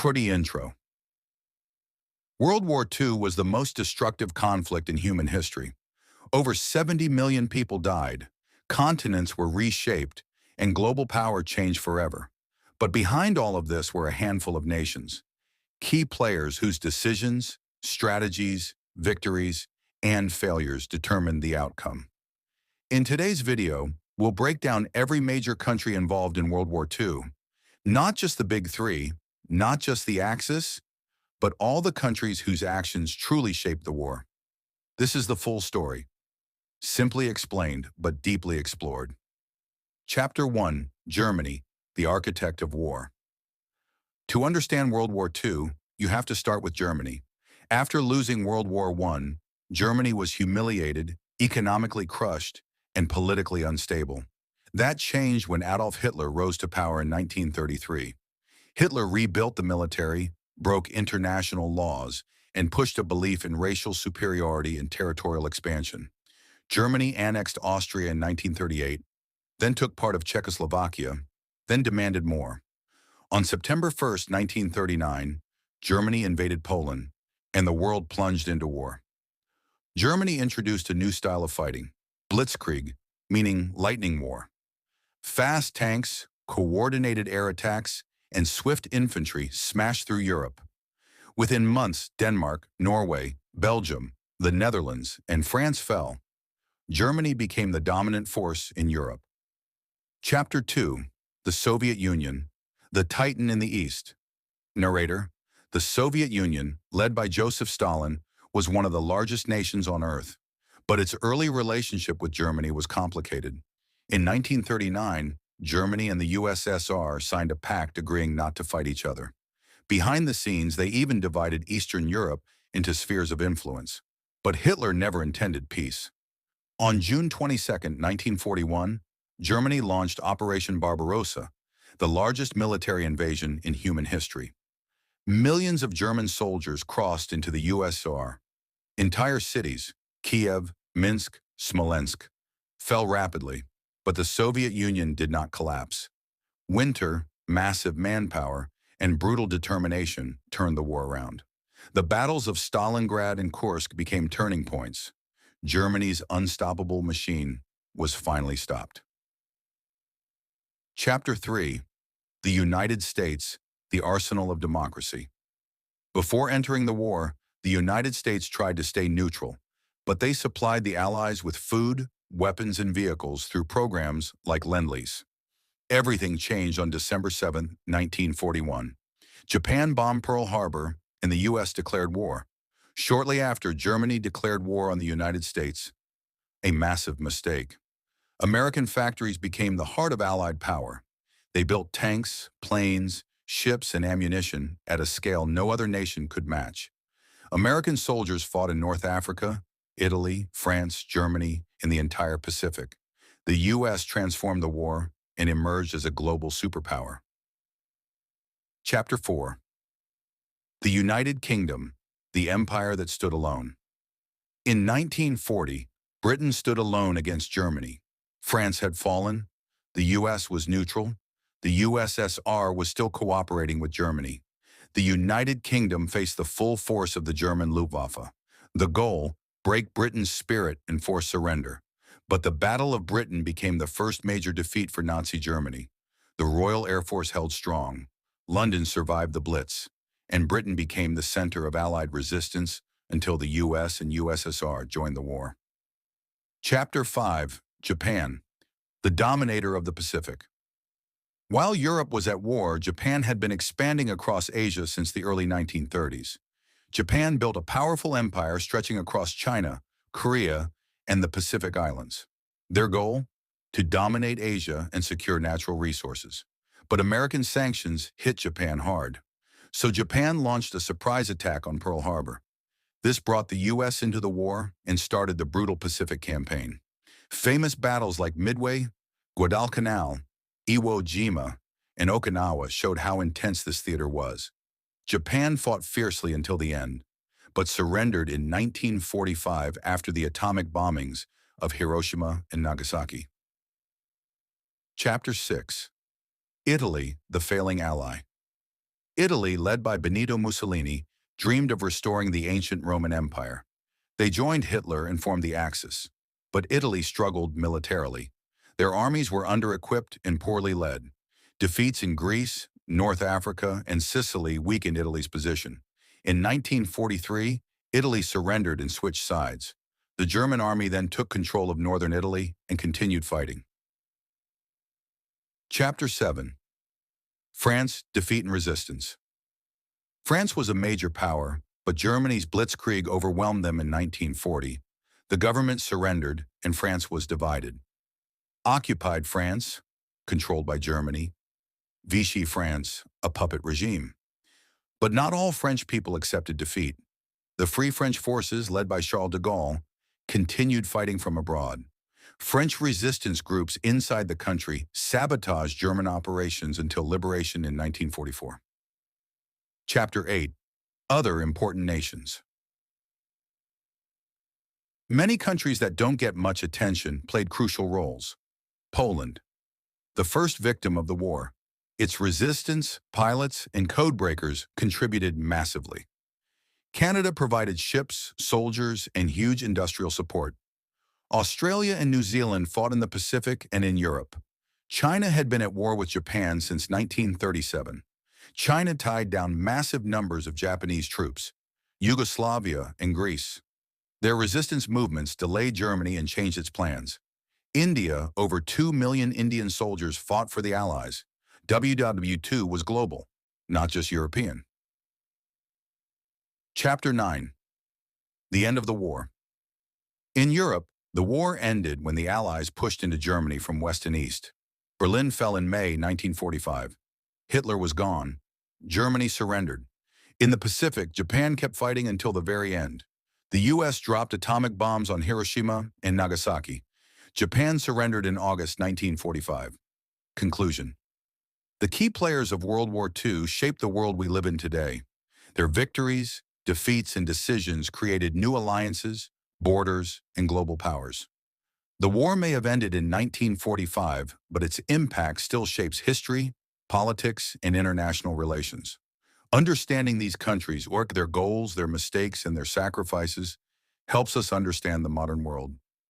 For the intro, World War II was the most destructive conflict in human history. Over 70 million people died, continents were reshaped, and global power changed forever. But behind all of this were a handful of nations, key players whose decisions, strategies, victories, and failures determined the outcome. In today's video, we'll break down every major country involved in World War II, not just the big three, not just the Axis, but all the countries whose actions truly shaped the war. This is the full story, simply explained but deeply explored. Chapter 1, Germany, the Architect of War. To understand World War II, you have to start with Germany. After losing World War I, Germany was humiliated, economically crushed, and politically unstable. That changed when Adolf Hitler rose to power in 1933. Hitler rebuilt the military, broke international laws, and pushed a belief in racial superiority and territorial expansion. Germany annexed Austria in 1938, then took part of Czechoslovakia, then demanded more. On September 1, 1939, Germany invaded Poland, and the world plunged into war. Germany introduced a new style of fighting, Blitzkrieg, meaning lightning war. Fast tanks, coordinated air attacks, and swift infantry smashed through Europe. Within months, Denmark, Norway, Belgium, the Netherlands, and France fell. Germany became the dominant force in Europe. Chapter 2, the Soviet Union, the Titan in the East. Narrator: the Soviet Union, led by Joseph Stalin, was one of the largest nations on Earth, but its early relationship with Germany was complicated. In 1939, Germany and the USSR signed a pact agreeing not to fight each other. Behind the scenes, they even divided Eastern Europe into spheres of influence. But Hitler never intended peace. On June 22, 1941, Germany launched Operation Barbarossa, the largest military invasion in human history. Millions of German soldiers crossed into the USSR. Entire cities, Kiev, Minsk, Smolensk, fell rapidly, but the Soviet Union did not collapse. Winter, massive manpower, and brutal determination turned the war around. The battles of Stalingrad and Kursk became turning points. Germany's unstoppable machine was finally stopped. Chapter 3, the United States, the Arsenal of Democracy. Before entering the war, the United States tried to stay neutral, but they supplied the Allies with food, weapons, and vehicles through programs like Lend-Lease. Everything changed on December 7, 1941. Japan bombed Pearl Harbor, and the U.S. declared war. Shortly after, Germany declared war on the United States. A massive mistake. American factories became the heart of Allied power. They built tanks, planes, ships, and ammunition at a scale no other nation could match. American soldiers fought in North Africa, Italy, France, Germany, and the entire Pacific. The U.S. transformed the war and emerged as a global superpower. Chapter 4, the United Kingdom, the empire that stood alone. In 1940, Britain stood alone against Germany. France had fallen, the U.S. was neutral, the USSR was still cooperating with Germany. The United Kingdom faced the full force of the German Luftwaffe. The goal: break Britain's spirit and force surrender. But the Battle of Britain became the first major defeat for Nazi Germany. The Royal Air Force held strong. London survived the Blitz, and Britain became the center of Allied resistance until the US and USSR joined the war. Chapter 5, Japan, the dominator of the Pacific. While Europe was at war, Japan had been expanding across Asia since the early 1930s. Japan built a powerful empire stretching across China, Korea, and the Pacific Islands. Their goal? To dominate Asia and secure natural resources. But American sanctions hit Japan hard. So Japan launched a surprise attack on Pearl Harbor. This brought the U.S. into the war and started the brutal Pacific Campaign. Famous battles like Midway, Guadalcanal, Iwo Jima, and Okinawa showed how intense this theater was. Japan fought fiercely until the end, but surrendered in 1945 after the atomic bombings of Hiroshima and Nagasaki. Chapter 6, Italy, the failing ally. Italy, led by Benito Mussolini, dreamed of restoring the ancient Roman Empire. They joined Hitler and formed the Axis. But Italy struggled militarily. Their armies were under-equipped and poorly led. Defeats in Greece, North Africa, and Sicily weakened Italy's position. In 1943, Italy surrendered and switched sides. The German army then took control of northern Italy and continued fighting. Chapter 7. France, Defeat and Resistance. France was a major power, but Germany's blitzkrieg overwhelmed them in 1940. The government surrendered, and France was divided. Occupied France, controlled by Germany. Vichy France, a puppet regime. But not all French people accepted defeat. The Free French forces, led by Charles de Gaulle, continued fighting from abroad. French resistance groups inside the country sabotaged German operations until liberation in 1944. Chapter 8. Other important nations. Many countries that don't get much attention played crucial roles. Poland, the first victim of the war. Its resistance, pilots, and codebreakers contributed massively. Canada provided ships, soldiers, and huge industrial support. Australia and New Zealand fought in the Pacific and in Europe. China had been at war with Japan since 1937. China tied down massive numbers of Japanese troops. Yugoslavia and Greece. Their resistance movements delayed Germany and changed its plans. India, over 2 million Indian soldiers fought for the Allies. WW2 was global, not just European. Chapter 9. The End of the War. In Europe, the war ended when the Allies pushed into Germany from west and east. Berlin fell in May 1945. Hitler was gone. Germany surrendered. In the Pacific, Japan kept fighting until the very end. The U.S. dropped atomic bombs on Hiroshima and Nagasaki. Japan surrendered in August 1945. Conclusion. The key players of World War II shaped the world we live in today. Their victories, defeats, and decisions created new alliances, borders, and global powers. The war may have ended in 1945, but its impact still shapes history, politics, and international relations. Understanding these countries, or their goals, their mistakes, and their sacrifices, helps us understand the modern world.